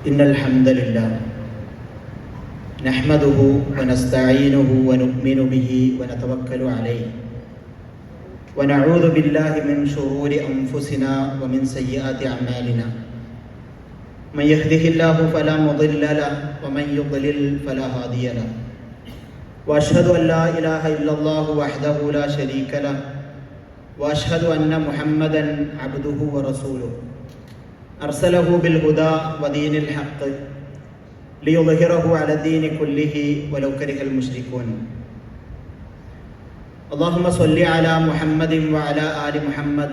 إن الحمد لله نحمده ونستعينه ونؤمن به ونتوكل عليه ونعوذ بالله من شرور أنفسنا ومن سيئات أعمالنا من يهده الله فلا مضل له ومن يضلل فلا هادي له وأشهد أن لا إله إلا الله وحده لا شريك له وأشهد أن محمدا عبده ورسوله أرسله بالهدى ودين الحق ليظهره على الدين كله ولو كره المشركون اللهم صل على محمد وعلى آل محمد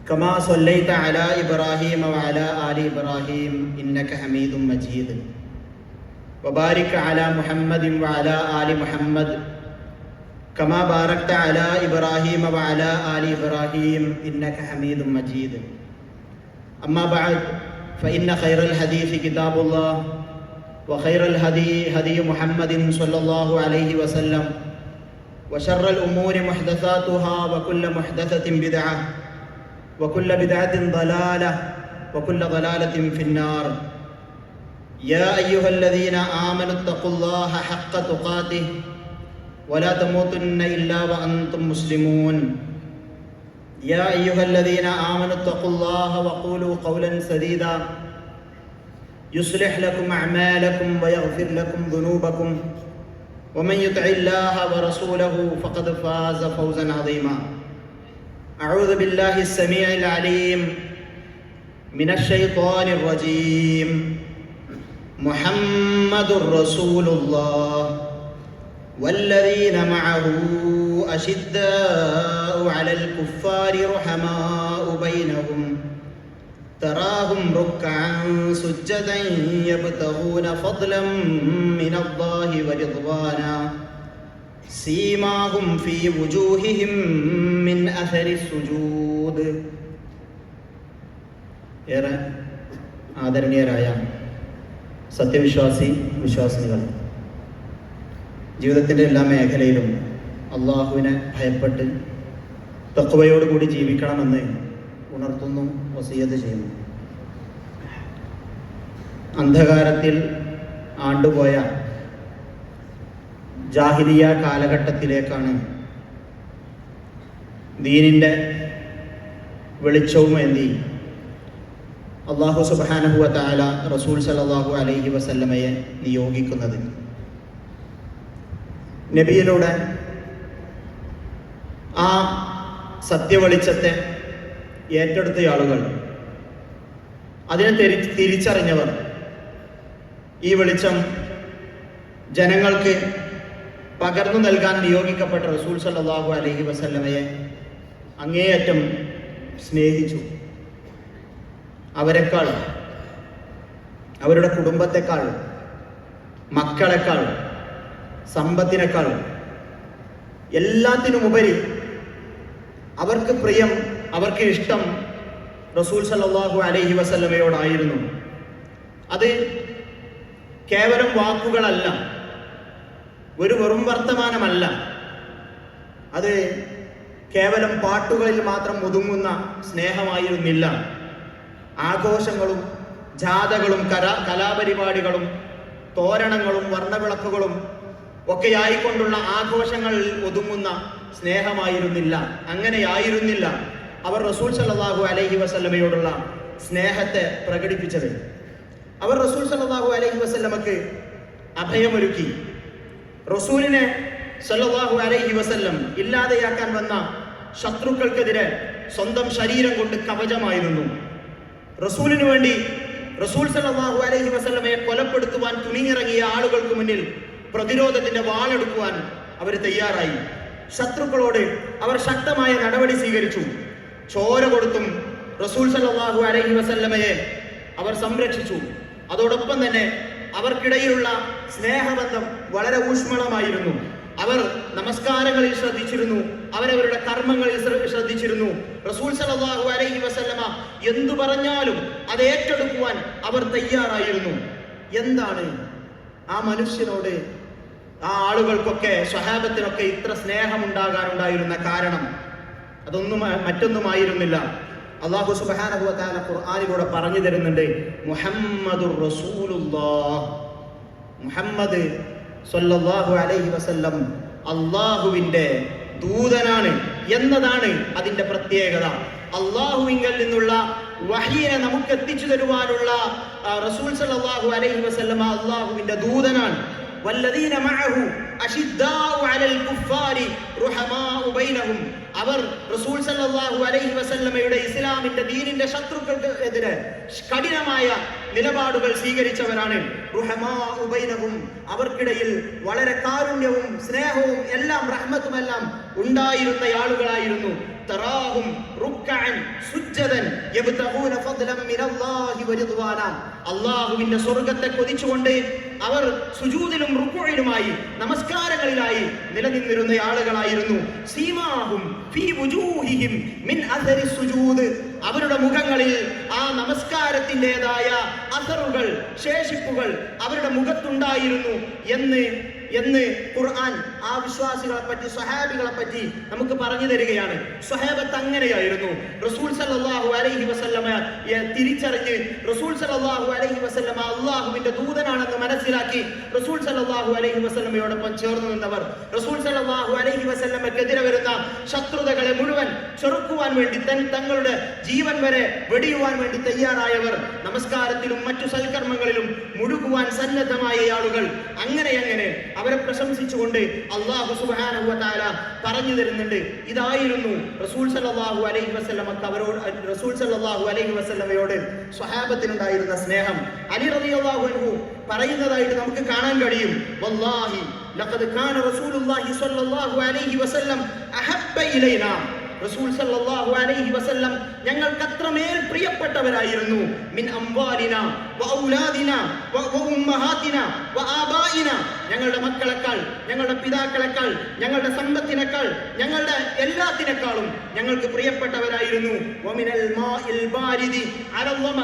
كما صليت على إبراهيم وعلى آل إبراهيم إنك حميد مجيد وبارك على محمد وعلى آل محمد كما باركت على إبراهيم وعلى آل إبراهيم إنك حميد مجيد أما بعد فإن خير الحديث كتاب الله وخير الهدي هدي محمد صلى الله عليه وسلم وشر الأمور محدثاتها وكل محدثة بدعة وكل بدعة ضلالة وكل ضلالة في النار يا أيها الذين آمنوا اتقوا الله حق تقاته ولا تموتن إلا وأنتم مسلمون يا أيها الذين آمنوا اتقوا الله وقولوا قولا سديدا يصلح لكم أعمالكم ويغفر لكم ذنوبكم ومن يطع الله ورسوله فقد فاز فوزا عظيما أعوذ بالله السميع العليم من الشيطان الرجيم محمد رسول الله والذين معه أشداء على الكفار رحماء بينهم تراهم ركعا سجدا يبتغون فضلا من الله ورضوانا سيماهم في وجوههم من أثر السجود ഏറെ ആദരണീയരായ വിശ്വാസിനികൾ, ജീവിതത്തിൻ്റെ എല്ലാ മേഖലയിലും അള്ളാഹുവിനെ ഭയപ്പെട്ട് തഖ്വയോടുകൂടി ജീവിക്കണമെന്ന് ഉണർത്തുന്നു, വസിയ്യത്ത് ചെയ്യുന്നു. അന്ധകാരത്തിൽ ആണ്ടുപോയ ജാഹിലിയ കാലഘട്ടത്തിലേക്കാണ് ദീനിൻ്റെ വെളിച്ചവുമേന്തി അള്ളാഹു സുബ്ഹാനഹു വ തആല റസൂൽ സല്ലല്ലാഹു അലൈഹി വസല്ലമയെ നിയോഗിക്കുന്നത്. നബിയിലൂടെ ആ സത്യവെളിച്ചത്തെ ഏറ്റെടുത്ത ആളുകൾ, അതിനെ തിരിച്ചറിഞ്ഞവർ, ഈ വെളിച്ചം ജനങ്ങൾക്ക് പകർന്നു നൽകാൻ നിയോഗിക്കപ്പെട്ട റസൂൽ സല്ലല്ലാഹു അലൈഹി വസല്ലമയെ അങ്ങേയറ്റം സ്നേഹിച്ചു. അവരെക്കാൾ, അവരുടെ കുടുംബത്തെക്കാൾ, മക്കളെക്കാൾ, സമ്പത്തിനേക്കാൾ, എല്ലാത്തിനുമുപരി അവർക്ക് പ്രിയം, അവർക്ക് ഇഷ്ടം റസൂൽ സല്ലല്ലാഹു അലൈഹി വസല്ലമയോടായിരുന്നു. അത് കേവലം വാക്കുകളല്ല, ഒരു വെറും വർത്തമാനമല്ല, അത് കേവലം പാട്ടുകളിൽ മാത്രം ഒതുങ്ങുന്ന സ്നേഹമായിരുന്നില്ല. ആഘോഷങ്ങളും ജാഥകളും കലാപരിപാടികളും തോരണങ്ങളും വർണ്ണവിളക്കുകളും ഒക്കെയായിക്കൊണ്ടുള്ള ആഘോഷങ്ങളിൽ ഒതുങ്ങുന്ന സ്നേഹമായിരുന്നില്ല. അങ്ങനെയായിരുന്നില്ല അവർ റസൂൽ സല്ലല്ലാഹു അലൈഹി വസല്ലമയോടുള്ള സ്നേഹത്തെ പ്രകടിപ്പിച്ചത്. അവർ റസൂൽ സല്ലല്ലാഹു അലൈഹി വസല്ലമക്ക് അഭയമൊരുക്കി. റസൂലിനെ സല്ലല്ലാഹു അലൈഹി വസല്ലം ഇല്ലാതെയാക്കാൻ വന്ന ശത്രുക്കൾക്കെതിരെ സ്വന്തം ശരീരം കൊണ്ട് കവചമായിരുന്നു. റസൂലിനു വേണ്ടി റസൂൽ സല്ലല്ലാഹു അലൈഹി വസല്ലമയെ കൊലപ്പെടുത്തുവാൻ തുനിഞ്ഞിറങ്ങിയ ആളുകൾക്ക് മുന്നിൽ പ്രതിരോധത്തിന്റെ വാളെടുക്കുവാൻ അവർ തയ്യാറായി. ശത്രുക്കളോട് അവർ ശക്തമായ നടപടി സ്വീകരിച്ചു. ചോര കൊടുത്തും റസൂൽ സല്ലല്ലാഹു അലൈഹി വസല്ലമയെ അവർ സംരക്ഷിച്ചു. അതോടൊപ്പം തന്നെ അവർക്കിടയിലുള്ള സ്നേഹബന്ധം വളരെ ഊഷ്മളമായിരുന്നു. അവർ നമസ്കാരങ്ങളിൽ ശ്രദ്ധിച്ചിരുന്നു, അവരവരുടെ കർമ്മങ്ങളിൽ ശ്രദ്ധിച്ചിരുന്നു. റസൂൽ സല്ലല്ലാഹു അലൈഹി വസല്ലമ എന്തു പറഞ്ഞാലും അത് ഏറ്റെടുക്കുവാൻ അവർ തയ്യാറായിരുന്നു. എന്താണ് ആ മനുഷ്യനോട്, ആ ആളുകൾക്കൊക്കെ, സ്വഹാബത്തിനൊക്കെ ഇത്ര സ്നേഹമുണ്ടാകാനുണ്ടായിരുന്ന കാരണം? അതൊന്നും മറ്റൊന്നുമായിരുന്നില്ല. അല്ലാഹു സുബ്ഹാനഹു വ തആല ഖുർആനിലൂടെ പറഞ്ഞു തരുന്നുണ്ട്, മുഹമ്മദുർ റസൂലുള്ളാഹ്, മുഹമ്മദ് സ്വല്ലല്ലാഹു അലൈഹി വസല്ലം അല്ലാഹുവിന്റെ ദൂതനാണ് എന്നതാണ് അതിന്റെ പ്രത്യേകത. അല്ലാഹുവിങ്കൽ നിന്നുള്ള വഹീനെ നമുക്ക് എത്തിച്ചു തരുവാനുള്ള റസൂൽ സല്ലല്ലാഹു അലൈഹി വസല്ലം അല്ലാഹുവിന്റെ ദൂതനാണ്. വല്ലദീന മഅഹു അശിദ്ദാഉ അലൽ കുഫാരി റുഹമാഉ ബൈനഹും, അവർ റസൂൽ സല്ലല്ലാഹു അലൈഹി വസല്ലമയുടെ ഇസ്ലാമിന്റെ ദീനിന്റെ ശത്രുക്കൾക്ക് എതിരെ കഠിനമായ നിലപാടുകൾ സ്വീകരിച്ചവരാണ്. റുഹമാഉ ബൈനഹും, അവർക്കിടയിൽ വളരെ കാരുണ്യവും സ്നേഹവും എല്ലാം റഹ്മത്തുമെല്ലാം ഉണ്ടായിരുന്ന ആളുകളായിരുന്നു. തറാഹും റുക്അൻ സുജ്ജദൻ യബ്തഗൂന ഫദ്ലൻ മിനല്ലാഹി വറിദ്വാന, അല്ലാഹുവിന്റെ സ്വർഗ്ഗത്തെ കൊതിച്ചുകൊണ്ട് അവർ സുജൂദിലും റുക്ഉയിലുമായി നമസ്കാരങ്ങളിലായി നിലനിന്നിരുന്ന ആളുകളായിരുന്നു. സീമാഹും ഫീ വുജൂഹിഹിം മിൻ അസരി സുജൂദ്, അവരുടെ മുഖങ്ങളിൽ ആ നമസ്കാരത്തിൻ്റെതായ അസറുകൾ, ശേഷിപ്പുകൾ അവരുടെ മുഖത്തുണ്ടായിരുന്നു എന്ന് ഖുർആൻ ആ വിശ്വാസികളെ പറ്റി, സ്വഹാബികളെ പറ്റി നമുക്ക് പറഞ്ഞു തരികയാണ്. സ്വഹാബത്ത് അങ്ങനെയായിരുന്നു. റസൂൽ സല്ലല്ലാഹു അലൈഹി വസല്ലമയെ തിരിച്ചറിഞ്ഞ് റസൂൽ സല്ലല്ലാഹു അലൈഹി വസല്ലമ അല്ലാഹുവിന്റെ ദൂതനാണെന്ന് മനസ്സിലാക്കി റസൂൽ സല്ലല്ലാഹു അലൈഹി വസല്ലമയോടൊപ്പം ചേർന്ന് നിന്നവർ, റസൂൽ സല്ലല്ലാഹു അലൈഹി വസല്ലമക്കെതിരെ വരുന്ന ശത്രുതകളെ മുഴുവൻ ചെറുക്കുവാൻ വേണ്ടി തങ്ങളുടെ ജീവൻ വരെ വെടിയുവാൻ വേണ്ടി തയ്യാറായവർ, നമസ്കാരത്തിലും മറ്റു സൽക്കർമ്മങ്ങളിലും മുഴുകുവാൻ സന്നദ്ധമായ ആളുകൾ. അങ്ങനെ അവരെ പ്രശംസിച്ചുകൊണ്ട് അല്ലാഹു സുബ്ഹാനഹു വ തആല പറഞ്ഞു തരുന്നുണ്ട്, ഇതായിരുന്നു റസൂൽ സല്ലല്ലാഹു അലൈഹി വസല്ലമക്ക് അവരോട്, റസൂൽ സല്ലല്ലാഹു അലൈഹി വസല്ലമയോട് സ്വഹാബത്തിനുണ്ടായിരുന്ന സ്നേഹം. അലി റളിയല്ലാഹു അൻഹു പറയുന്നതായിട്ട് നമുക്ക് കാണാൻ കഴിയും, വല്ലാഹി ലഖദ് കാന റസൂലുള്ളാഹി സ്വല്ലല്ലാഹു അലൈഹി വസല്ലം അഹബ്ബ ഇലൈനാ, റസൂൽ സല്ലല്ലാഹു അലൈഹി വസല്ലം ഞങ്ങൾക്ക് അത്രമേൽ പ്രിയപ്പെട്ടവരായിരുന്നു. മിൻ അംവാലിന വ ഔലാദിന വ ഉമ്മഹാതിന വ ആബായിന, ഞങ്ങളുടെ മക്കളെക്കാൾ, ഞങ്ങളുടെ പിതാക്കളെക്കാൾ, ഞങ്ങളുടെ സമ്പത്തിനേക്കാൾ, ഞങ്ങളുടെ എല്ലാത്തിനേക്കാളും ഞങ്ങൾക്ക് പ്രിയപ്പെട്ടവരായിരുന്നു. വമിനൽ മാഇൽ ബാരിദി അലല്ലമ,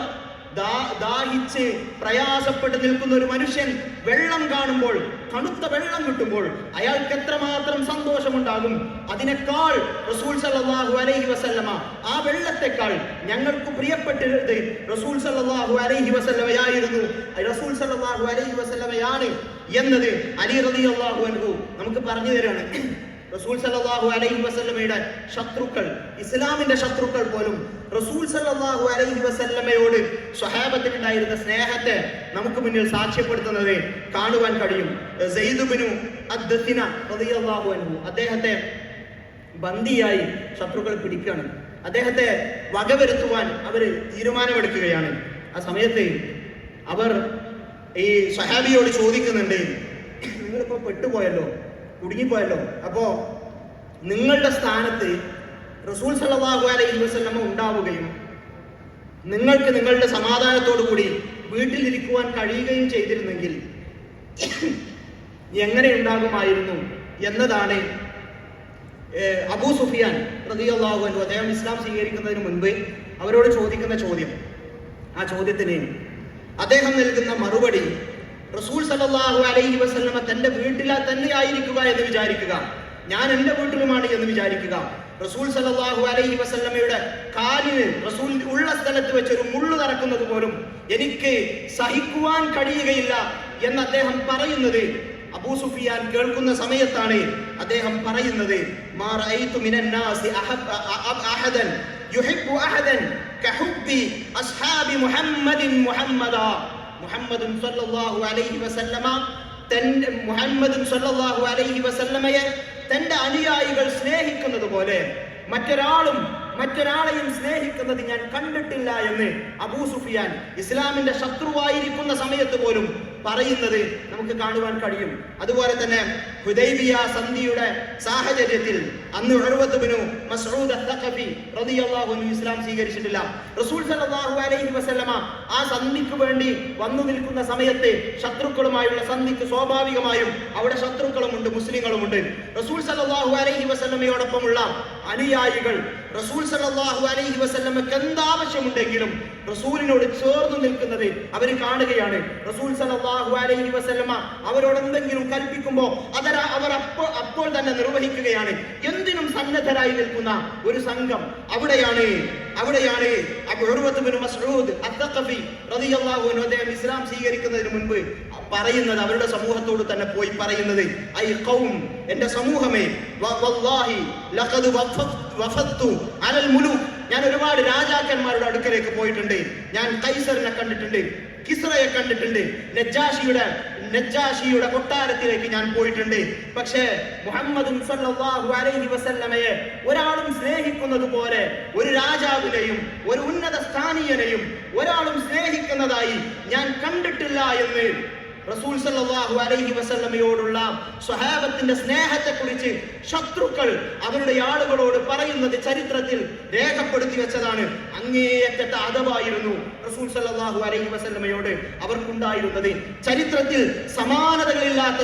ദാഹിച്ച് പ്രയാസപ്പെട്ട് നിൽക്കുന്ന ഒരു മനുഷ്യൻ വെള്ളം കാണുമ്പോൾ, തണുത്ത വെള്ളം കിട്ടുമ്പോൾ അയാൾക്ക് എത്രമാത്രം സന്തോഷമുണ്ടാകും. അതിനേക്കാൾ റസൂൽ സല്ലല്ലാഹു അലൈഹി വസല്ലമ, ആ വെള്ളത്തെക്കാൾ ഞങ്ങൾക്ക് പ്രിയപ്പെട്ടത് റസൂൽ സല്ലല്ലാഹു അലൈഹി വസല്ലമയായിരുന്നു, റസൂൽ സല്ലല്ലാഹു അലൈഹി വസല്ലമയാണ് എന്നത് അലി റളിയല്ലാഹു അൻഹു നമുക്ക് പറഞ്ഞു തരാണ്. റസൂൽ സല്ലല്ലാഹു അലൈഹി വസല്ലമയുടെ ശത്രുക്കൾ, ഇസ്ലാമിന്റെ ശത്രുക്കൾ പോലും റസൂൽ സല്ലല്ലാഹു അലൈഹി വസല്ലമയോട് സ്വഹാബത്തിനുണ്ടായിരുന്ന സ്നേഹത്തെ നമുക്ക് മുന്നിൽ സാക്ഷ്യപ്പെടുത്തുന്നത് കാണുവാൻ കഴിയും. സയ്യിദ് ഇബ്നു അദ്ദസിന റളിയല്ലാഹു അൻഹു, അദ്ദേഹത്തെ ബന്ദിയായി ശത്രുക്കൾ പിടിക്കുകയാണ്. അദ്ദേഹത്തെ വകവരുത്തുവാൻ അവർ തീരുമാനമെടുക്കുകയാണ്. ആ സമയത്ത് അവർ ഈ സ്വഹാബിയോട് ചോദിക്കുന്നുണ്ട്, നിങ്ങളിപ്പോ പെട്ടുപോയല്ലോ, കുടുങ്ങിപ്പോയല്ലോ, അപ്പോ നിങ്ങളുടെ സ്ഥാനത്ത് റസൂൽ സല്ലല്ലാഹു അലൈഹി വസല്ലമ ഉണ്ടാവുകയും നിങ്ങൾക്ക് നിങ്ങളുടെ സമാധാനത്തോടു കൂടി വീട്ടിലിരിക്കുവാൻ കഴിയുകയും ചെയ്തിരുന്നെങ്കിൽ എങ്ങനെ ഉണ്ടാകുമായിരുന്നു എന്നതാണ് അബൂ സുഫിയാൻ റളിയല്ലാഹു അൻഹു, അദ്ദേഹം ഇസ്ലാം സ്വീകരിക്കുന്നതിന് മുൻപ് അവരോട് ചോദിക്കുന്ന ചോദ്യം. ആ ചോദ്യത്തിന് അദ്ദേഹം നൽകുന്ന മറുപടി, റസൂൽ സല്ലല്ലാഹു അലൈഹി വസല്ലമ തന്റെ വീട്ടിൽ തന്നെയായിരിക്കുക എന്ന് വിചാരിക്കുക, ഞാൻ എൻ്റെ വീട്ടിലുമാണ് എന്ന് വിചാരിക്കുക. റസൂൽ സല്ലല്ലാഹു അലൈഹി വസല്ലമയുടെ കാലിന് റസൂൽ ഉള്ള സ്ഥലത്ത് വെച്ച് ഒരു മുള്ളു നടക്കുന്നത് പോലും എനിക്ക് സഹിക്കുവാൻ കഴിയുകയില്ല എന്ന് അദ്ദേഹം പറയുന്നത് അബൂ സുഫിയാൻ കേൾക്കുന്ന സമയത്താണ്. അദ്ദേഹം പറയുന്നത്, മാ റഅയ്തു മിനൻ നാസി അഹദൻ യുഹിബ്ബു അഹദൻ കഹുബ്ബി അസ്ഹാബി മുഹമ്മദിൻ മുഹമ്മദാ, മുഹമ്മദുൻ സ്വല്ലല്ലാഹു അലൈഹി വസല്ലമ മുഹമ്മദുൻ സ്വല്ലല്ലാഹു അലൈഹി വസല്ലമയെ തന്റെ അനുയായികൾ സ്നേഹിക്കുന്നത് പോലെ മറ്റൊരാളെയും സ്നേഹിക്കുന്നത് ഞാൻ കണ്ടിട്ടില്ല എന്ന് അബൂ സുഫിയാൻ ഇസ്ലാമിന്റെ ശത്രുവായിരിക്കുന്ന സമയത്ത് പോലും പറയുന്നത് നമുക്ക് കാണുവാൻ കഴിയും. അതുപോലെ തന്നെ ഹുദൈബിയ സന്ധിയുടെ സാഹചര്യത്തിൽ അന്ന് ഉർവത്ത് ഇബ്നു മസ്ഊദ് അസ്സഖഫി റളിയല്ലാഹു അൻഹു ഇസ്ലാം സ്വീകരിച്ചിട്ടില്ല. റസൂൽ സല്ലല്ലാഹു അലൈഹി വസല്ലമ ആ സന്ധിക്ക് വേണ്ടി വന്നു നിൽക്കുന്ന സമയത്ത് ശത്രുക്കളുമായുള്ള സന്ധിക്ക് സ്വാഭാവികമായും അവിടെ ശത്രുക്കളുമുണ്ട്, മുസ്ലിങ്ങളുമുണ്ട്. റസൂൽ സല്ലല്ലാഹു അലൈഹി വസല്ലമയോടൊപ്പമുള്ള അനുയായികൾ റസൂൽ സല്ലല്ലാഹു അലൈഹി വസല്ലമക്ക് എന്താവശ്യമുണ്ടെങ്കിലും റസൂലിനോട് ചേർന്ന് നിൽക്കുന്നത് അവർ കാണുകയാണ്. റസൂൽ സല്ലല്ലാഹു അലൈഹി വസല്ലമ അവരോട് എന്തെങ്കിലും കൽപ്പിക്കുമ്പോൾ അവർ അപ്പോൾ തന്നെ നിർവഹിക്കുകയാണ്. എന്തിനും സന്നദ്ധരായി നിൽക്കുന്ന ഒരു സംഘം അവിടെയാണ് ഉർവത്ത് ബിൻ മസ്ഊദ് അത്തഖഫി റളിയല്ലാഹു അൻഹു അദ്ദേഹം ഇസ്ലാം സ്വീകരിക്കുന്നതിന് മുൻപ് പറയുന്നത്, അവരുടെ സമൂഹത്തോട് തന്നെ പോയി പറയുന്നത്, ഐ ഖൗം, എന്റെ സമൂഹമേ, വല്ലാഹി ലഖദ് വഫത്തു അലൽ മുലൂക്, ഞാൻ ഒരുപാട് രാജാക്കന്മാരുടെ അടുക്കലേക്ക് പോയിട്ടുണ്ട്. ഞാൻ കൈസറിനെ കണ്ടിട്ടുണ്ട്, കിസ്റയെ കണ്ടിട്ടുണ്ട്, നജ്ജാഷിയുടെ കൊട്ടാരത്തിലേക്ക് ഞാൻ പോയിട്ടുണ്ട്. പക്ഷേ മുഹമ്മദ് സല്ലല്ലാഹു അലൈഹി വസല്ലമയെ ഒരാളും സ്നേഹിക്കുന്നത് പോലെ ഒരു രാജാവിനെയും ഒരു ഉന്നത സ്ഥാനീയനെയും ഒരാളും സ്നേഹിക്കുന്നതായി ഞാൻ കണ്ടിട്ടില്ല എന്ന് റസൂൽ സല്ലല്ലാഹു അലൈഹി വസല്ലമയോടുള്ള സ്വഹാബത്തിന്റെ സ്നേഹത്തെക്കുറിച്ച് ശത്രുക്കൾ അവരുടെ ആളുകളോട് പറയുന്നത് ചരിത്രത്തിൽ രേഖപ്പെടുത്തി വെച്ചതാണ്. അങ്ങേയറ്റത്തെ അദബായിരുന്നു റസൂൽ സല്ലല്ലാഹു അലൈഹി വസല്ലമയോട് അവർക്കുണ്ടായിരുന്നത്. ചരിത്രത്തിൽ സമാനതകളില്ലാത്ത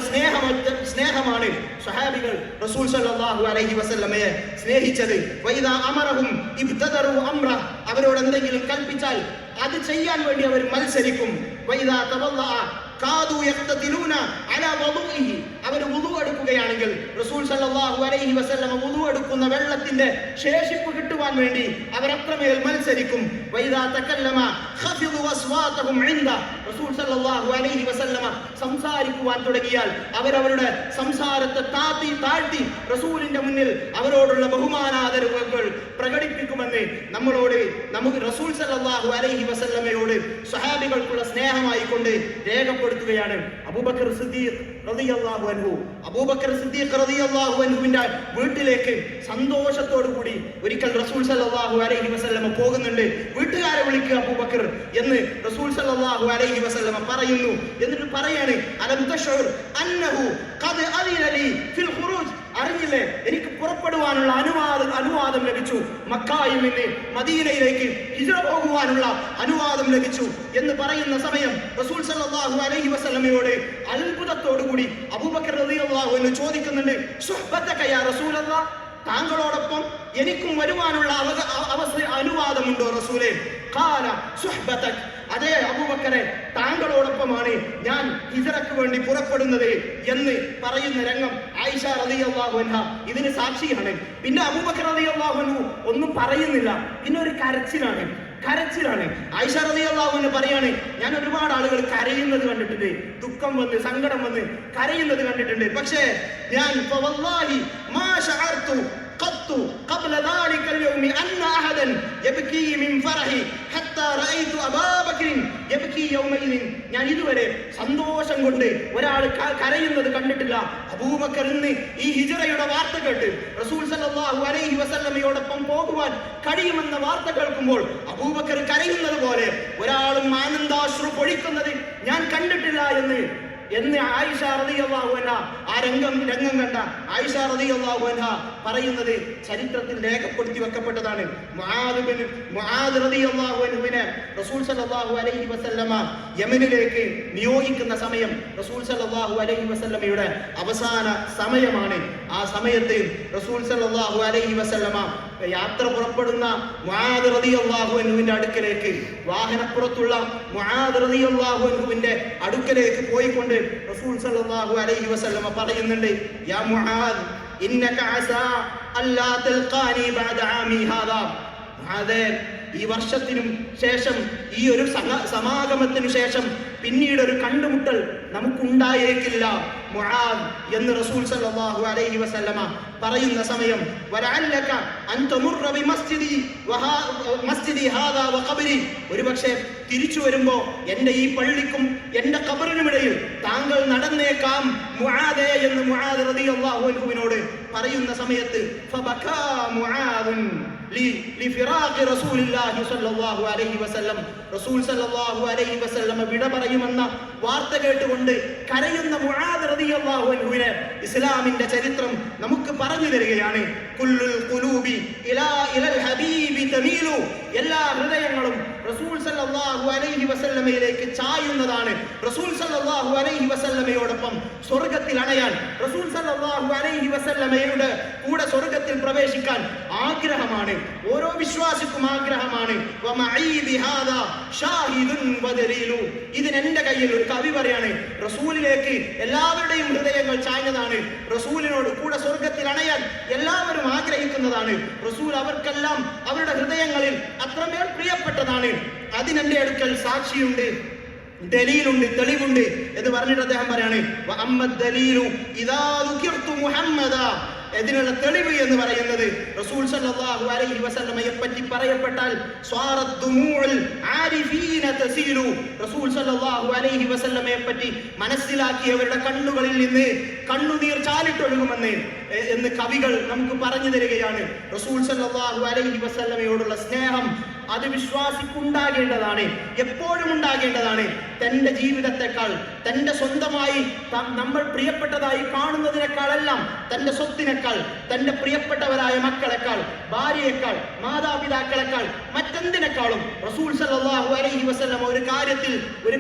സ്നേഹമാണ് സ്വഹാബികൾ റസൂൽ സല്ലല്ലാഹു അലൈഹി വസല്ലമയെ സ്നേഹിച്ചത്. വൈദാ അമറഹും ഇബ്തദറു അംറ, അവരോട് എന്തെങ്കിലും കൽപ്പിച്ചാൽ അത് ചെയ്യാൻ വേണ്ടി അവർ മത്സരിക്കും. വൈദാ തവല്ലഅ കാദു യഖ്തതിലൂന അലാ വദൂഇഹി, അവർ വുദു എടുക്കുകയാണെങ്കിൽ റസൂൽ സല്ലല്ലാഹു അലൈഹി വസല്ലമ വുദു എടുക്കുന്ന വെള്ളത്തിന്റെ ശേഷിപ്പ് കിട്ടുവാൻ വേണ്ടി അവർ അത്രമേൽ മത്സരിക്കും. വൈദാ തകല്ലമ ഖഫിദു അസ്വാതഹും ഇൻദ, റസൂൽ സല്ലല്ലാഹു അലൈഹി വസല്ലമ സംസാരിക്കുവാൻ തുടങ്ങിയാൽ അവരവരുടെ സംസാരത്തെ താഴ്ത്തി റസൂലിന്റെ മുന്നിൽ അവരോടുള്ള ബഹുമാനാദരവുകൾ പ്രകടിപ്പിക്കുമെന്ന് നമുക്ക് റസൂൽ സല്ലല്ലാഹു അലൈഹി വസല്ലമയോട് സ്വഹാബികൾക്കുള്ള സ്നേഹമായി കൊണ്ട് രേഖപ്പെടുത്തുകയാണ്. അബൂബക്കർ സിദ്ദീഖ് റളിയല്ലാഹു അൻഹുവിന്റെ വീട്ടിലേക്ക് സന്തോഷത്തോടു കൂടി ഒരിക്കൽ റസൂൽ സല്ലല്ലാഹു അലൈഹി വസല്ലമ പോകുന്നുണ്ട്. വീട്ടുകാരെ വിളിക്കുക അബൂബക്കർ എന്ന് റസൂൽ സല്ലല്ലാഹു അലൈഹി വസല്ലമ പറയുന്നു. എന്നിട്ട് പറയാണ്, അലം തശഉർ അന്നഹു ഖദ് അദിന ലി ഫിൽ ഖുറൂജ്, അറിഞ്ഞില്ലേ എനിക്ക് പുറപ്പെടുവാനുള്ള അനുവാദം ലഭിച്ചു, മക്കയിൽ നിന്ന് മദീനയിലേക്ക് ഹിജ്റ പോകുവാനുള്ള അനുവാദം ലഭിച്ചു എന്ന് പറയുന്ന സമയം റസൂൽ സല്ലല്ലാഹു അലൈഹി വസല്ലമയോട് അത്ഭുതത്തോടു കൂടി അബൂബക്കർ റളിയല്ലാഹു അൻഹു ചോദിക്കുന്നുണ്ട്, സുഹ്ബതക യാ റസൂലല്ലാഹ്, താങ്കളോടൊപ്പം എനിക്കും വരുവാനുള്ള അനുവാദമുണ്ടോ റസൂലേ? ഖാല സുഹ്ബതക്, അതേ അബൂബക്കറെ, താങ്കളോടൊപ്പമാണ് ഞാൻ ഹിജ്റക്ക് വേണ്ടി പുറപ്പെടുന്നത് എന്ന് പറയുന്ന രംഗം ആയിഷ റളിയല്ലാഹു അൻഹ ഇതിന് സാക്ഷിയാണ്. പിന്നെ അബൂബക്കർ റളിയല്ലാഹു അൻഹു ഒന്നും പറയുന്നില്ല, പിന്നെ ഒരു കരച്ചിലാണ്. ആയിഷ റളിയല്ലാഹു അൻഹ പറയാണ്, ഞാൻ ഒരുപാട് ആളുകൾ കരയുന്നത് കണ്ടിട്ടുണ്ട്, ദുഃഖം വന്ന് സങ്കടം വന്ന് കരയുന്നത് കണ്ടിട്ടുണ്ട്. പക്ഷേ ഞാൻ ഫവല്ലാഹി മാ ശഅർതു ഖത്തു ഖബ്ല ദാലിക അൽയൗമ അന്ന അഹദൻ യബ്കി മിൻ ഫറഹി ഹത്താ റഅയ്തു അബൂബക്കർ യബ്കി യൗമഇദിൻ, ഞാൻ ഇതുവരെ സന്തോഷം കൊണ്ട് ഒരാൾ കരയുന്നത് കണ്ടിട്ടില്ല. അബൂബക്കർ ഇന്ന് ഈ ഹിജ്റയുടെ വാർത്ത കേട്ട് റസൂൽ സല്ലല്ലാഹു അലൈഹി വസല്ലമയോടൊപ്പം പോകുവാൻ കഴിയുമെന്ന വാർത്ത കേൾക്കുമ്പോൾ അബൂബക്കർ കരയുന്നത് പോലെ ഒരാളും ആനന്ദാശ്രു പൊഴിക്കുന്നത് ഞാൻ കണ്ടിട്ടില്ല എന്ന് ആയിഷ റളിയല്ലാഹു അൻഹ ആ രംഗം കണ്ട ആയിഷ റളിയല്ലാഹു അൻഹ പറയുന്നത് ചരിത്രത്തിൽ രേഖപ്പെടുത്തി വെക്കപ്പെട്ടതാണ്. മുആദ് റളിയല്ലാഹു അൻഹുവിനെ റസൂൽ സല്ലല്ലാഹു അലൈഹി വസല്ലമ യമനിലേക്ക് നിയോഗിക്കുന്ന സമയം റസൂൽ സല്ലല്ലാഹു അലൈഹി വസല്ലമയുടെ അവസാന സമയമാണ്. ആ സമയത്ത് റസൂൽ സല്ലല്ലാഹു അലൈഹി വസല്ലമ യാത്ര പുറപ്പെടുന്ന മുആദ് റളിയല്ലാഹു അൻഹുവിന്റെ അടുക്കലേക്ക്, വാഹനപ്പുറത്തുള്ള മുആദ് റളിയല്ലാഹു അൻഹുവിന്റെ അടുക്കലേക്ക് പോയിക്കൊണ്ട് റസൂൽ സല്ലല്ലാഹു അലൈഹി വസല്ലമ പറയുന്നുണ്ട്, യാ മുആദ് ഇന്നക അസാ അല്ലാ തൽഖാനി ബഅദ ആമി ഹാദാ, മുആദേ, ഈ വർഷത്തിനും ശേഷം, ഈ ഒരു സമാഗമത്തിനു ശേഷം പിന്നീട് ഒരു കണ്ടുമുട്ടൽ നമുക്കുണ്ടായേക്കില്ല മുആദ് എന്ന് റസൂൽ സല്ലല്ലാഹു അലൈഹി വസല്ലമ പറയുന്ന സമയം, വലഅല്ലക അൻ തമുറ ബിമസ്ജിദി ഹാദാ വഖബ്രി, ഒരുപക്ഷേ തിരിച്ചു വരുമ്പോൾ എൻ്റെ ഈ പള്ളിക്കും എൻ്റെ ഖബറിനുമിടയിൽ താങ്കൾ നടന്നേക്കാം മുആദേ എന്ന് മുആദ് റളിയല്ലാഹു അൻഹുവിനോട് പറയുന്ന സമയത്ത് ഫബകാ മുആദുൻ ലിഫിറാഖി റസൂലില്ലാഹി സ്വല്ലല്ലാഹു അലൈഹി വസല്ലം, റസൂൽ സല്ലല്ലാഹു അലൈഹി വസല്ലം വിട പറയുമെന്ന വാർത്ത കേട്ടുകൊണ്ട് കരയുന്ന മുആദ് റളിയല്ലാഹു അൻഹുവിനെ ഇസ്ലാമിന്റെ ചരിത്രം നമുക്ക് പറഞ്ഞു തരികയാണ്. കുല്ലുൽ ഖുലൂബി ഇലൽ ഹബീബി തമീലു, എല്ലാ ഹൃദയങ്ങളും റസൂൽ റസൂൽ സല്ലല്ലാഹു അലൈഹി വസല്ലമയിലേക്ക് ചായുന്നതാണ്. റസൂൽ സല്ലല്ലാഹു അലൈഹി വസല്ലമയോടൊപ്പം സ്വർഗ്ഗത്തിൽ അണയാൻ, റസൂൽ സല്ലല്ലാഹു അലൈഹി വസല്ലമയുടെ കൂടെ സ്വർഗ്ഗത്തിൽ പ്രവേശിക്കാൻ ആഗ്രഹമാണ്. ഓരോ വിശ്വാസിക്കും ആഗ്രഹമാണ്. വമഈ ബിഹാദാ ഷാഹിദുൻ വദലീലു. ഇതിന് എന്റെ കയ്യിൽ ഒരു കവി പറയാണ്, റസൂലിലേക്ക് എല്ലാവരുടെയും ഹൃദയങ്ങൾ ചാഞ്ഞതാണ്. റസൂലിനോട് കൂടെ സ്വർഗ്ഗത്തിൽ അണയാൻ എല്ലാവരും ആഗ്രഹിക്കുന്നതാണ്. റസൂൽ അവർക്കെല്ലാം അവരുടെ ഹൃദയങ്ങളിൽ അത്രമേൽ പ്രിയപ്പെട്ടതാണ്. അതിനെന്റെ അടുക്കൽ സാക്ഷിയുണ്ട്, ദലീലുണ്ട്, തെളിവുണ്ട് എന്ന് പറഞ്ഞിട്ട് അദ്ദേഹം പറയാണ്, ഇതിനുള്ള തെളിവ് എന്ന് പറയുന്നത് റസൂൽ സല്ലല്ലാഹു അലൈഹി വസല്ലമയെ പറ്റി പറയപ്പെട്ടാൽ റസൂൽ സല്ലല്ലാഹു അലൈഹി വസല്ലമയെ പറ്റി മനസ്സിലാക്കിയവരുടെ കണ്ണുകളിൽ നിന്ന് കണ്ണുനീർ ചാലിട്ടൊഴുകുമെന്ന് എന്ന് കവികൾ നമുക്ക് പറഞ്ഞു തരികയാണ്. റസൂൽ സല്ലല്ലാഹു അലൈഹി വസല്ലമയോടുള്ള സ്നേഹം അത് വിശ്വാസിക്കുണ്ടാകേണ്ടതാണ്, എപ്പോഴും ഉണ്ടാകേണ്ടതാണ്. തന്റെ ജീവിതത്തെക്കാൾ, തന്റെ സ്വന്തമായി നമ്മൾ പ്രിയപ്പെട്ടതായി കാണുന്നതിനേക്കാളെല്ലാം, തന്റെ സ്വത്തിനേക്കാൾ, തന്റെ പ്രിയപ്പെട്ടവരായ മക്കളെക്കാൾ, ഭാര്യയെക്കാൾ, മാതാപിതാക്കളെക്കാൾ, മറ്റെന്തിനേക്കാളും റസൂൽ സല്ലല്ലാഹു അലൈഹി വസല്ലം ഒരു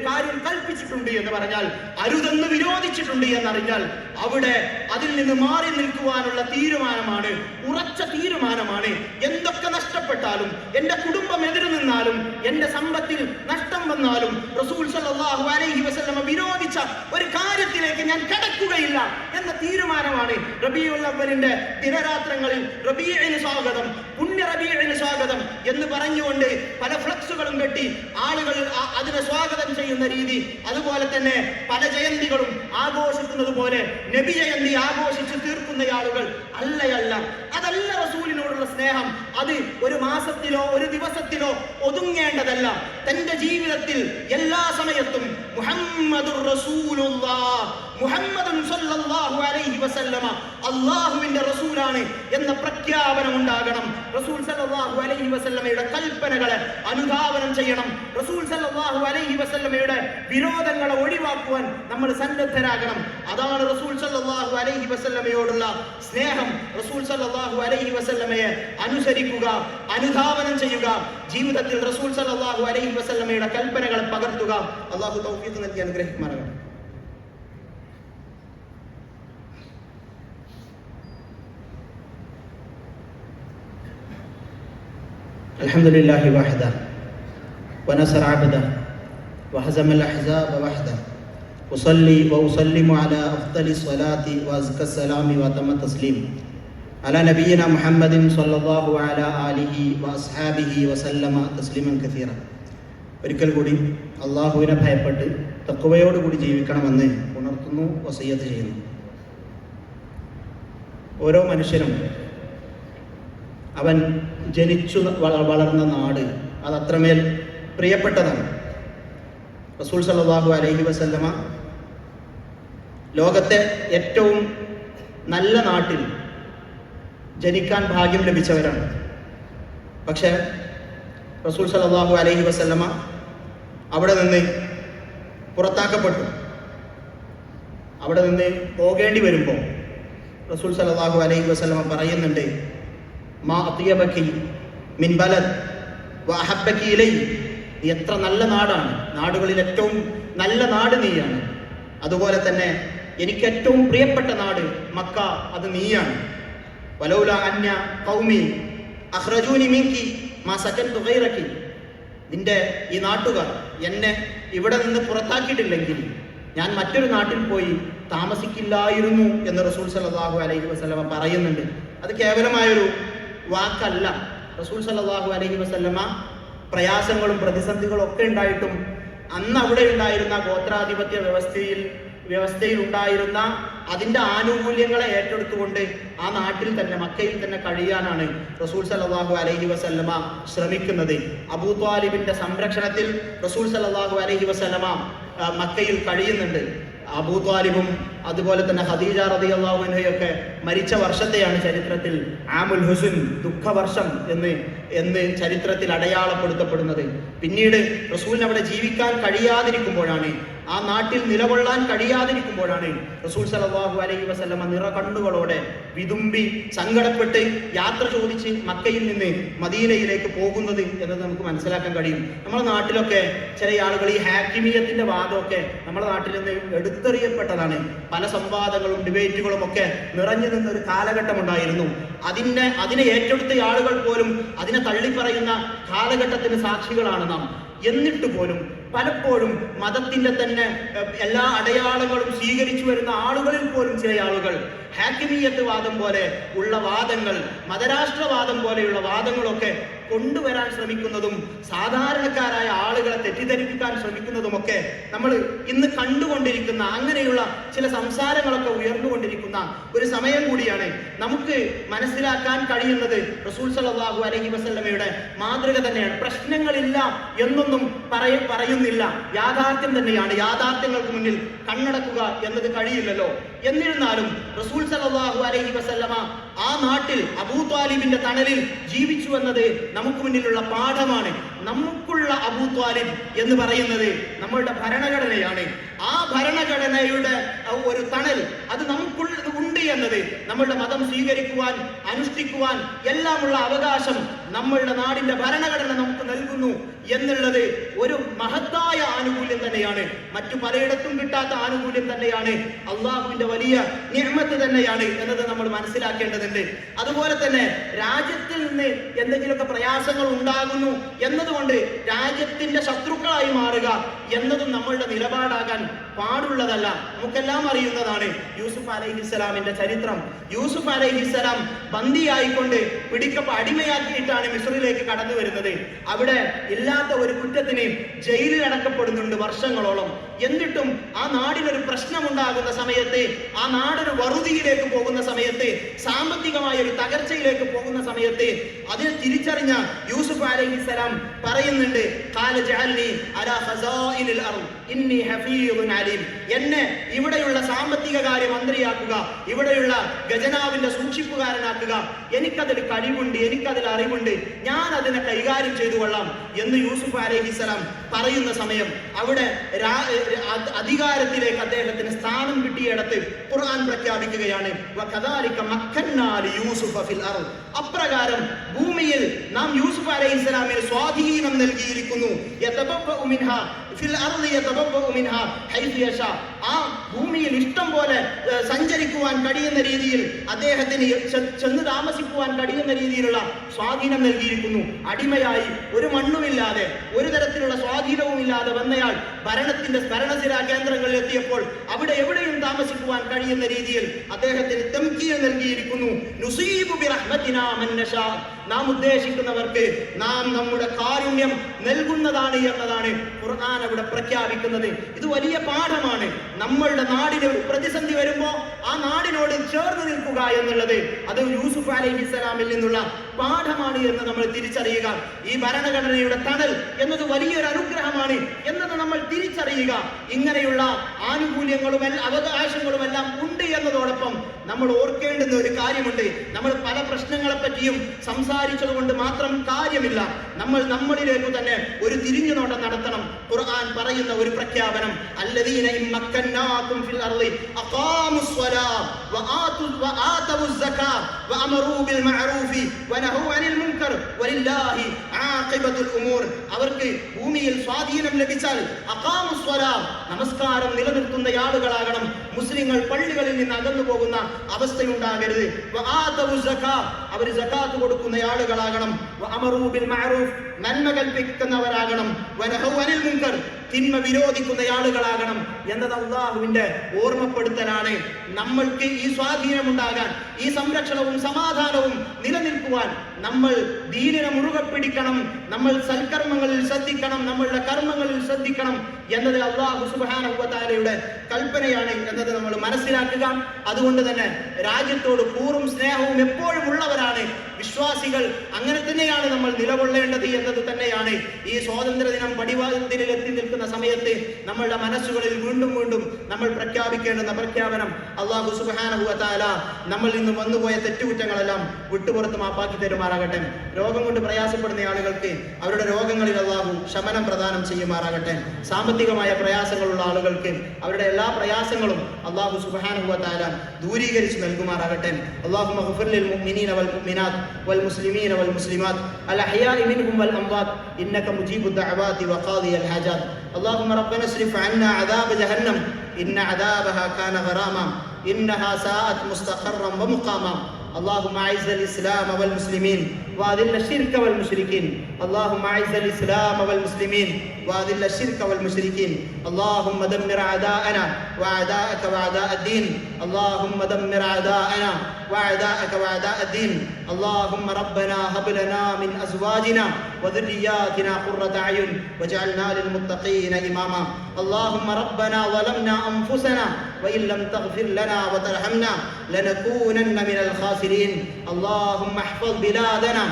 കാര്യം കൽപ്പിച്ചിട്ടുണ്ട് എന്ന് പറഞ്ഞാൽ, അരുതെന്ന് വിരോധിച്ചിട്ടുണ്ട് എന്നറിഞ്ഞാൽ അവിടെ അതിൽ നിന്ന് മാറി നിൽക്കുവാനുള്ള തീരുമാനമാണ്, ഉറച്ച തീരുമാനമാണ്. എന്തൊക്കെ നഷ്ടപ്പെട്ടാലും, എന്റെ കുടുംബം എതിരു നിന്നാലും, എന്റെ സമ്പത്തിൽ നഷ്ടം വന്നാലും, റസൂൽ സല്ലല്ലാഹു അലൈഹി വസല്ലം വിരോധിച്ച ഒരു കാര്യത്തിലേക്ക് ഞാൻ കടക്കുകയില്ല എന്ന തീരുമാനമാണ്. റബീഉൽ അവ്വലിന്റെ ദിനരാത്രങ്ങളിൽ റബീഇന് സ്വാഗതം, പുണ്യ റബീഇന് സ്വാഗതം എന്ന് പറഞ്ഞുകൊണ്ട് പല ഫ്ലക്സുകളും കെട്ടി ആളുകൾ അതിനെ സ്വാഗതം ചെയ്യുന്ന രീതി, അതുപോലെ തന്നെ പല ജയന്തികളും ആഘോഷിക്കുന്നത് പോലെ നബി ജയന്തി ആഘോഷിച്ച് തീർക്കുന്ന ആളുകൾ അല്ലയല്ല. അതല്ല റസൂലിനോടുള്ള സ്നേഹം. അത് ഒരു മാസത്തിലോ ഒരു ദിവസത്തിലോ ഒതുങ്ങേണ്ടതല്ല. തന്റെ ജീവിതത്തിൽ എല്ലാ സമയത്തും മുഹമ്മദുർ റസൂലുള്ളാഹ്, മുഹമ്മദുൻ സല്ലല്ലാഹു അലൈഹി വസല്ലമ അല്ലാഹുവിന്റെ റസൂലാണ് എന്ന പ്രഖ്യാപനം ഉണ്ടാകണം. റസൂൽ സല്ലല്ലാഹു അലൈഹി വസല്ലമയുടെ കൽപ്പനകളെ അനുധാവനം ചെയ്യണം. റസൂൽ സല്ലല്ലാഹു അലൈഹി വസല്ലമയുടെ വിരോധങ്ങളെ ഒഴിവാക്കുവാൻ നമ്മൾ സന്നദ്ധരാകണം. അതാണ് റസൂൽ സല്ലല്ലാഹു അലൈഹി വസല്ലമയോടുള്ള സ്നേഹം. റസൂൽ സല്ലല്ലാഹു അലൈഹി വസല്ലമയെ അനുസരിക്കുക, അനുധാവനം ചെയ്യുക, ജീവിതത്തിൽ റസൂൽ സല്ലല്ലാഹു അലൈഹി വസല്ലമയുടെ കൽപ്പനകളെ പകർത്തുക. അല്ലാഹു തൗഫീഖ് നൽകി അനുഗ്രഹിക്കുമാറാകട്ടെ. അൽഹംദുലില്ലാഹി വഹദഹ വനസറ അബ്ദഹ വഹസമ അൽഅഹ്സാബ വഹദഹ ഉസല്ലി വഉസല്ലിമു അലാ അഫ്ദലി സ്വലാത്തി വഅസ്ക സലാമി വതമ തസ്ലീം അലാ നബിയിന മുഹമ്മദിൻ സ്വല്ലല്ലാഹു അലാ ആലിഹി വഅസ്ഹാബിഹി വസല്ലമ തസ്ലീമൻ കസീറ. ഒരിക്കൽ കൂടി അള്ളാഹുവിനെ ഭയപ്പെട്ട് തഖ്വയോടുകൂടി ജീവിക്കണമെന്ന് ഉണർത്തുന്നു, വസിയ്യത്ത് ചെയ്യുന്നു. ഓരോ മനുഷ്യനും അവൻ ജനിച്ചു വളർന്ന നാട് അത് അത്രമേൽ പ്രിയപ്പെട്ടതാണ്. റസൂൽ സല്ലല്ലാഹു അലൈഹി വസല്ലമ ലോകത്തെ ഏറ്റവും നല്ല നാട്ടിൽ ജനിക്കാൻ ഭാഗ്യം ലഭിച്ചവരാണ്. പക്ഷേ റസൂൽ സല്ലല്ലാഹു അലൈഹി വസല്ലമ അവിടെ നിന്ന് പുറത്താക്കപ്പെട്ടു. അവിടെ നിന്ന് പോകേണ്ടി വരുമ്പോൾ റസൂൽ സല്ലല്ലാഹു അലൈഹി വസല്ലമ പറയുന്നുണ്ട്, മാ അത്യബകി മിൻ ബലദ് വഅഹബ്ബകി ഇലൈ. നീ എത്ര നല്ല നാടാണ്, നാടുകളിൽ ഏറ്റവും നല്ല നാട് നീയാണ്. അതുപോലെ തന്നെ എനിക്ക് ഏറ്റവും പ്രിയപ്പെട്ട നാട് മക്ക, അത് നീയാണ്. വലൗല അന്യ ഖൗമി അഖ്റജൂനി മിൻകി മാ സകൻതു ഗൈറകി. നിന്റെ ഈ നാട്ടുകാർ എന്നെ ഇവിടെ നിന്ന് പുറത്താക്കിയിട്ടില്ലെങ്കിൽ ഞാൻ മറ്റൊരു നാട്ടിൽ പോയി താമസിക്കില്ലായിരുന്നു എന്ന് റസൂൽ സല്ലല്ലാഹു അലൈഹി വസല്ലമ പറയുന്നുണ്ട്. അത് കേവലമായൊരു വാക്കല്ല. റസൂൽ സല്ലല്ലാഹു അലൈഹി വസല്ലമ പ്രയാസങ്ങളും പ്രതിസന്ധികളും ഒക്കെ ഉണ്ടായിട്ടും അന്ന് അവിടെ ഉണ്ടായിരുന്ന ഗോത്രാധിപത്യ വ്യവസ്ഥയിൽ ഉണ്ടായിരുന്ന അതിൻ്റെ ആനുകൂല്യങ്ങളെ ഏറ്റെടുത്തുകൊണ്ട് ആ നാട്ടിൽ തന്നെ, മക്കയിൽ തന്നെ കഴിയാനാണ് റസൂൽ സല്ലല്ലാഹു അലൈഹി വസല്ലമ ശ്രമിക്കുന്നത്. അബൂ ത്വാലിബിന്റെ സംരക്ഷണത്തിൽ റസൂൽ സല്ലല്ലാഹു അലൈഹി വസല്ലമ മക്കയിൽ കഴിയുന്നുണ്ട്. അബൂ ത്വാലിബും അതുപോലെ തന്നെ ഖദീജ റളിയല്ലാഹു അൻഹയൊക്കെ മരിച്ച വർഷത്തെയാണ് ചരിത്രത്തിൽ ആമുൽ ഹുസ്ൻ, ദുഃഖവർഷം എന്ന് ചരിത്രത്തിൽ അടയാളപ്പെടുത്തപ്പെടുന്നത്. പിന്നീട് റസൂലിന് അവിടെ ജീവിക്കാൻ കഴിയാതിരിക്കുമ്പോഴാണ് ആ നാട്ടിൽ നിലകൊള്ളാൻ കഴിയാതിരിക്കുമ്പോഴാണ് റസൂൽ സല്ലല്ലാഹു അലൈഹി വസല്ലമ നിറകണ്ണുകളോടെ വിതുമ്പി സങ്കടപ്പെട്ട് യാത്ര ചോദിച്ച് മക്കയിൽ നിന്ന് മദീനയിലേക്ക് പോകുന്നത് എന്നത് നമുക്ക് മനസ്സിലാക്കാൻ കഴിയും. നമ്മുടെ നാട്ടിലൊക്കെ ചില ആളുകൾ ഈ ഹാക്കിമിയത്തിന്റെ വാദമൊക്കെ നമ്മുടെ നാട്ടിൽ നിന്ന് എടുത്തെറിയപ്പെട്ടതാണ്. പല സംവാദങ്ങളും ഡിബേറ്റുകളും ഒക്കെ നിറഞ്ഞു നിന്ന ഒരു കാലഘട്ടം ഉണ്ടായിരുന്നു. അതിനെ ഏറ്റെടുത്ത ആളുകൾ പോലും അതിനെ തള്ളിപ്പറയുന്ന കാലഘട്ടത്തിന് സാക്ഷികളാണ് നാം. എന്നിട്ട് പോലും പലപ്പോഴും മതത്തിന്റെ തന്നെ എല്ലാ അടയാളങ്ങളും സ്വീകരിച്ചു വരുന്ന ആളുകളിൽ പോലും ചില ആളുകൾ ഹാക്കിമിയത്ത് വാദം പോലെ ഉള്ള വാദങ്ങൾ, മതരാഷ്ട്രവാദം പോലെയുള്ള വാദങ്ങളൊക്കെ കൊണ്ടുവരാൻ ശ്രമിക്കുന്നതും സാധാരണക്കാരായ ആളുകളെ തെറ്റിദ്ധരിപ്പിക്കാൻ ശ്രമിക്കുന്നതുമൊക്കെ നമ്മൾ ഇന്ന് കണ്ടുകൊണ്ടിരിക്കുന്ന അങ്ങനെയുള്ള ചില സംസാരങ്ങളൊക്കെ ഉയർന്നുകൊണ്ടിരിക്കുന്ന ഒരു സമയം കൂടിയാണ്. നമുക്ക് മനസ്സിലാക്കാൻ കഴിയുന്നത് റസൂൽ സല്ലല്ലാഹു അലൈഹി വസല്ലമയുടെ മാതൃക തന്നെയാണ്. പ്രശ്നങ്ങളില്ല എന്നൊന്നും പറയുന്നില്ല, യാഥാർത്ഥ്യം തന്നെയാണ്. യാഥാർത്ഥ്യങ്ങൾക്ക് മുന്നിൽ കണ്ണടക്കുക എന്നത് കഴിയില്ലല്ലോ. എന്നിരുന്നാലും റസൂൽ സല്ലല്ലാഹു അലൈഹി വസല്ലമ ആ നാട്ടിൽ അബൂ ത്വാലിബിന്റെ തണലിൽ ജീവിച്ചു എന്നത് നമുക്ക് മുന്നിലുള്ള പാഠമാണ്. നമുക്കുള്ള അബൂ ത്വാലിബ് എന്ന് പറയുന്നത് നമ്മളുടെ ഭരണഘടനയാണ്. ആ ഭരണഘടനയുടെ ഒരു തണൽ അത് നമുക്കുണ്ട് എന്നത്, നമ്മളുടെ മതം സ്വീകരിക്കുവാൻ, അനുഷ്ഠിക്കുവാൻ എല്ലാമുള്ള അവകാശം നമ്മളുടെ നാടിന്റെ ഭരണഘടന നമുക്ക് നൽകുന്നു എന്നുള്ളത് ഒരു മഹത്തായ ആനുകൂല്യം തന്നെയാണ്. മറ്റു പലയിടത്തും കിട്ടാത്ത ആനുകൂല്യം തന്നെയാണ്. അള്ളാഹുവിന്റെ വലിയ നിഅമത്ത് തന്നെയാണ് എന്നത് നമ്മൾ മനസ്സിലാക്കേണ്ടതുണ്ട്. അതുപോലെ തന്നെ രാജ്യത്തിൽ നിന്ന് എന്തെങ്കിലുമൊക്കെ പ്രയാസങ്ങൾ ഉണ്ടാകുന്നു എന്നതുകൊണ്ട് രാജ്യത്തിന്റെ ശത്രുക്കളായി മാറുക എന്നതും നമ്മളുടെ നിലപാടാകാൻ പാടുള്ളതല്ല. നമുക്കെല്ലാം അറിയുന്നതാണ് യൂസുഫ് അലൈഹിസ്സലാമിന്റെ ചരിത്രം. യൂസുഫ് അലൈഹിസ്സലാം ബന്ദിയായിക്കൊണ്ട് അടിമയാക്കിയിട്ടാണ് മിസ്രിലേക്ക് കടന്നു വരുന്നത്. അവിടെ ഇല്ലാത്ത ഒരു കുറ്റത്തിന് ജയിലിൽ അടക്കപ്പെടുന്നുണ്ട് വർഷങ്ങളോളം. എന്നിട്ടും ആ നാടിനൊരു പ്രശ്നമുണ്ടാകുന്ന സമയത്ത്, ആ നാടൊരു വറുതിയിലേക്ക് പോകുന്ന സമയത്ത്, സാമ്പത്തികമായ ഒരു തകർച്ചയിലേക്ക് പോകുന്ന സമയത്ത് അതിനെ തിരിച്ചറിഞ്ഞ യൂസുഫ് അലൈഹിസ്സലാം പറയുന്നുണ്ട്, ഖാല ജഅൽനി അലാ ഖസാഇനിൽ അർദ് ഇന്നി ഹഫീദുൻ അലീം. എന്നെ ഇവിടെയുള്ള സാമ്പത്തിക കാര്യ മന്ത്രിയാക്കുക, ഇവിടെയുള്ള ഖജനാവിന്റെ സൂക്ഷിപ്പുകാരനാക്കുക. എനിക്കതിൽ കഴിവുണ്ട്, എനിക്കതിൽ അറിവുണ്ട്, ഞാൻ അതിനെ കൈകാര്യം ചെയ്തു കൊള്ളാം എന്ന് യൂസുഫ് അലൈഹിസ്സലാം പറയുന്ന സമയം അവിടെ അധികാരത്തിലേക്ക് അദ്ദേഹത്തിന് സ്ഥാനം കിട്ടിയിടത്ത് ഖുർആൻ പ്രഖ്യാപിക്കുകയാണ്, വകദാലിക മക്കന്നാ ലിയൂസുഫ ഫിൽ അർദ്. അപ്രകാരം ഭൂമിയിൽ നാം യൂസുഫ് അലൈഹിസ്സലാമിന് സ്വാധീനം നൽകിയിരിക്കുന്നു. യതബവ്വഉ മിൻഹാ ഫിൽ അർദി യതബവ്വഉ മിൻഹാ ഹൈസു യശാ. ആ ഭൂമിയിൽ ഇഷ്ടം പോലെ സഞ്ചരിക്കുവാൻ കഴിയുന്ന രീതിയിൽ അദ്ദേഹത്തിന് ചെന്ന് താമസിക്കുവാൻ കഴിയുന്ന രീതിയിലുള്ള സ്വാധീനം നൽകിയിരിക്കുന്നു. അടിമയായി ഒരു മണ്ണുമില്ലാതെ ഒരു തരത്തിലുള്ള സ്വാധീനവും ഇല്ലാതെ വന്നയാൾ ഭരണസിരാ കേന്ദ്രങ്ങളിൽ എത്തിയപ്പോൾ അവിടെ എവിടെയും താമസിക്കുവാൻ കഴിയുന്ന രീതിയിൽ അദ്ദേഹത്തിന് തംകീൻ നൽകിയിരിക്കുന്നു. നുസീബു ബിറഹ്മതിനാ മൻ നശാ. നാം ഉദ്ദേശിക്കുന്നവർക്ക് നാം നമ്മുടെ കാരുണ്യം നൽകുന്നതാണ് എന്നതാണ് ഖുർആൻ അവിടെ പ്രഖ്യാപിക്കുന്നത്. ഇത് വലിയ പാഠമാണ്. നമ്മളുടെ നാടിന് ഒരു പ്രതിസന്ധി വരുമ്പോൾ ആ നാടിനോട് ചേർന്ന് നിൽക്കുക എന്നുള്ളത് അത് യൂസുഫ് അലൈഹിസ്സലാമിൽ നിന്നുള്ള പാഠമാണ് എന്ന് നമ്മൾ തിരിച്ചറിയുക. ഈ ഭരണഘടനയുടെ തണൽ എന്നത് വലിയൊരു അനുഗ്രഹമാണ് എന്നത് നമ്മൾ തിരിച്ചറിയുക. ഇങ്ങനെയുള്ള ആനുകൂല്യങ്ങളും അവകാശങ്ങളും എല്ലാം ഉണ്ട് എന്നതോടൊപ്പം നമ്മൾ ഓർക്കേണ്ടുന്ന ഒരു കാര്യമുണ്ട്. നമ്മൾ പല പ്രശ്നങ്ങളെ പറ്റിയും സംസാരിച്ചത് കൊണ്ട് മാത്രം കാര്യമില്ല. നമ്മളിലേക്ക് തന്നെ ഒരു തിരിഞ്ഞുനോട്ടം നടത്തണം. ഖുർആൻ പറയുന്ന ഒരു പ്രഖ്യാപനം, അല്ലദീന ഇമ്മക്കന്നാകും ഫിൽ അർളി അഖാമുസ് സ്വലാ വആതവുസ് സകാ വഅമറൂ ബിൽ മഅറൂഫി വനഹൂ അനിൽ മുൻകർ വലില്ലാഹി ആഖിബത്തുൽ ഉമൂർ. അവർക്ക് ഭൂമിയിൽ സ്വാധീനം ലഭിച്ചാൽ അഖാമുസ് സ്വലാ, നമസ്കാരം നിലനിർത്തുന്ന ആളുകളാകണം. മുസ്ലിങ്ങൾ പള്ളികളിൽ നിന്ന് അകന്നു പോകുന്ന അവസ്ഥയുണ്ടാകരുത്. വആതവുസ് സകാ, അവർ സകാത്ത് കൊടുക്കുന്ന ആളുകളാകണം. വഅമറൂ ബിൽ മഅറൂഫ്, നന്മ കൽപ്പിക്കുന്നവരാകണം. വനഹൂ അനിൽ മുൻകർ, തിന്മ വിരോധിക്കുന്ന ആളുകളാകണം എന്നത് അല്ലാഹുവിന്റെ ഓർമ്മപ്പെടുത്തലാണ്. നമ്മൾക്ക് ഈ സ്വാധീനമുണ്ടാകാൻ, ഈ സംരക്ഷണവും സമാധാനവും നിലനിൽക്കുവാൻ നമ്മൾ ദീനിനെ മുറുകെ പിടിക്കണം. നമ്മൾ സൽക്കർമ്മങ്ങളിൽ ശ്രദ്ധിക്കണം, നമ്മളുടെ കർമ്മങ്ങളിൽ ശ്രദ്ധിക്കണം എന്നത് അല്ലാഹു സുബ്ഹാനഹു വ തആലയുടെ കൽപ്പനയാണ് എന്നത് നമ്മൾ മനസ്സിലാക്കുക. അതുകൊണ്ട് തന്നെ രാജ്യത്തോട് കൂറും സ്നേഹവും എപ്പോഴും ഉള്ളവരാണ് വിശ്വാസികൾ അങ്ങനെ തന്നെയാണ് നമ്മൾ നിലകൊള്ളേണ്ടത് എന്നത് തന്നെയാണ് ഈ സ്വാതന്ത്ര്യ ദിനം പടിവാതിലിൽ എത്തി നിൽക്കുന്ന സമയത്ത് നമ്മളുടെ മനസ്സുകളിൽ വീണ്ടും വീണ്ടും നമ്മൾ പ്രഖ്യാപിക്കേണ്ടുന്ന പ്രഖ്യാപനം. അല്ലാഹു സുബ്ഹാനഹു വ തആല നമ്മളിൽ നിന്ന് വന്നുപോയ തെറ്റുകുറ്റങ്ങളെല്ലാം വിട്ടുപുറത്ത് മാപ്പാക്കി തരുമാറാകട്ടെ. രോഗം കൊണ്ട് പ്രയാസപ്പെടുന്ന ആളുകൾക്ക് അവരുടെ രോഗങ്ങളിൽ അല്ലാഹു ശമനം പ്രദാനം ചെയ്യുമാറാകട്ടെ. സാമ്പത്തികമായ പ്രയാസങ്ങളുള്ള ആളുകൾക്ക് അവരുടെ എല്ലാ പ്രയാസങ്ങളും അല്ലാഹു സുബ്ഹാനഹു വ തആല ദൂരീകരിച്ച് നൽകുമാറാകട്ടെ. അല്ലാഹുമ്മ ഗ്ഫിർ ലിൽ മുഅ്മിനീന വൽ മുഅ്മിനാത്ത് വൽ മുസ്ലിമീന വൽ മുസ്ലിമാത്ത് അൽ അഹ്യാഇ മിൻഹും വൽ അംവാത്ത് ഇന്നക മുജീബു ദഅവാതി വഖാദിയൽ ഹജാത്ത്. اللهم ربنا اصرف عنا عذاب جهنم إن عذابها كان غراما إنها ساءت مستقرا ومقاما. اللهم أعز الإسلام والمسلمين وأذل الشرك والمشركين. اللهم أعز الإسلام والمسلمين وأذل الشرك والمشركين. اللهم دمر أعداءنا وأعداءك وأعداء الدين. اللهم دمر أعداءنا وأعداءك وأعداء الدين. اللهم ربنا هب لنا من أزواجنا وذرياتنا قرة أعين واجعلنا للمتقين إماما. اللهم ربنا ظلمنا أنفسنا وإن لم تغفر لنا وترحمنا لنكونن من الخاسرين. اللهم احفظ بلادنا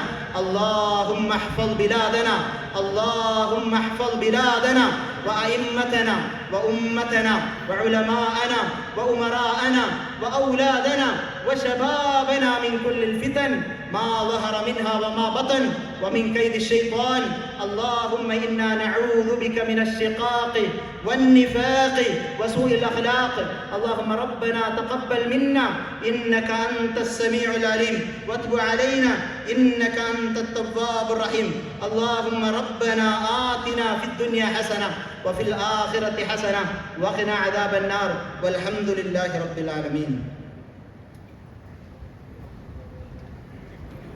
اللهم احفظ بلادنا اللهم احفظ بلادنا وأئمتنا وأمتنا وعلماءنا وأمراءنا وأولادنا وشبابنا من كل الفتن ما ظهر منها وما بطن ومن كيد الشيطان. اللهم إنا نعوذ بك من الشقاق والنفاق وسوء الأخلاق. اللهم ربنا تقبل منا إنك أنت السميع العليم وتب علينا إنك أنت التواب الرحيم. اللهم ربنا آتنا في الدنيا حسنة وفي الآخرة حسنة وقنا عذاب النار والحمد لله رب العالمين.